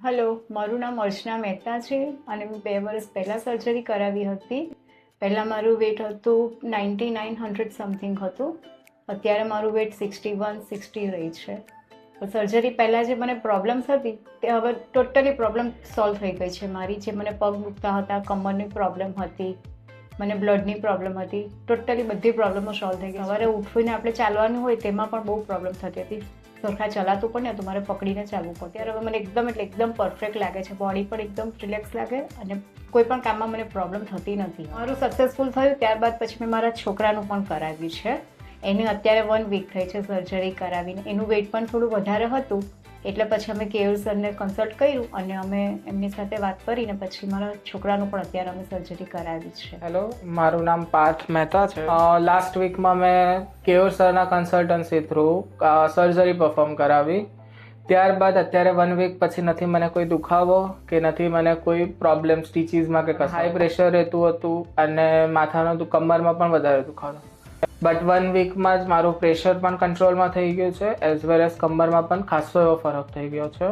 Hello, મારું નામ અર્ચના મહેતા છે અને મેં 2 વર્ષ પહેલાં સર્જરી કરાવી હતી. પહેલાં મારું વેટ હતું 9900 સમથિંગ હતું. અત્યારે મારું વેટ 61-60 રહી છે. તો સર્જરી પહેલાં જે મને પ્રોબ્લેમ્સ હતી તે હવે ટોટલી પ્રોબ્લેમ સોલ્વ થઈ ગઈ છે. મારી જે મને પગ દુખતા હતા, કમરની પ્રોબ્લેમ હતી, મને બ્લડની પ્રોબ્લેમ હતી, ટોટલી બધી પ્રોબ્લેમો સોલ્વ થઈ ગઈ. સવારે ઉઠીને આપણે ચાલવાનું હોય તેમાં પણ બહુ પ્રોબ્લેમ થતી હતી. સરખા ચલાતું પણ નહીં, તમારે પકડીને ચાલવું પડે. ત્યારે હવે મને એકદમ પરફેક્ટ લાગે છે. બોડી પણ એકદમ રિલેક્સ લાગે અને કોઈ પણ કામમાં મને પ્રોબ્લેમ થતી નથી. મારું સક્સેસફુલ થયું ત્યારબાદ પછી મેં મારા છોકરાનું પણ કરાવ્યું છે. એને અત્યારે 1 વીક થઈ છે સર્જરી કરાવીને. એનું વેટ પણ થોડું વધારે હતું એટલે પછી અમે કેયુર સરને કન્સલ્ટ કર્યું અને અમે એમની સાથે વાત કરીને પછી મારા છોકરાનું પણ અત્યારે અમે સર્જરી કરાવી છે. હેલો, મારું નામ પાર્થ મહેતા છે. લાસ્ટ વીકમાં મેં કેયુર સરના કન્સલ્ટન્સી થ્રુ સર્જરી પરફોર્મ કરાવી. ત્યારબાદ અત્યારે 1 વીક પછી નથી મને કોઈ દુખાવો કે નથી મને કોઈ પ્રોબ્લેમ સ્ટીચીસમાં કે હાઈ પ્રેશર રહેતું હતું અને માથાનો કમરમાં પણ વધારે દુખાવો. બટ 1 વીકમાં જ મારું પ્રેશર પણ કંટ્રોલમાં થઈ ગયું છે એઝ વેલ એઝ કમરમાં પણ ખાસો એવો ફરક થઈ ગયો છે.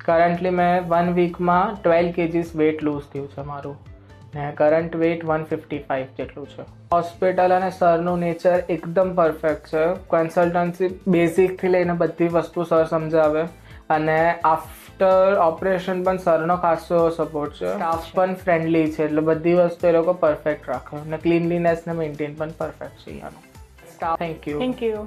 કરન્ટલી મેં 1 વીકમાં 12 kgs વેટ લૂઝ થયું છે મારું ને કરંટ વેટ 155 જેટલું છે. હોસ્પિટલ અને સરનું નેચર એકદમ પરફેક્ટ છે. કન્સલ્ટન્સી બેઝિકથી લઈને બધી વસ્તુ સર સમજાવે અને આફ્ટર ઓપરેશન પણ સરનો ખાસો એવો સપોર્ટ છે. સ્ટાફ પણ ફ્રેન્ડલી છે એટલે બધી વસ્તુ એ લોકો પરફેક્ટ રાખે અને ક્લીનલીનેસને મેન્ટેન પણ પરફેક્ટ છે અહીંયાનું. Thank you. Thank you.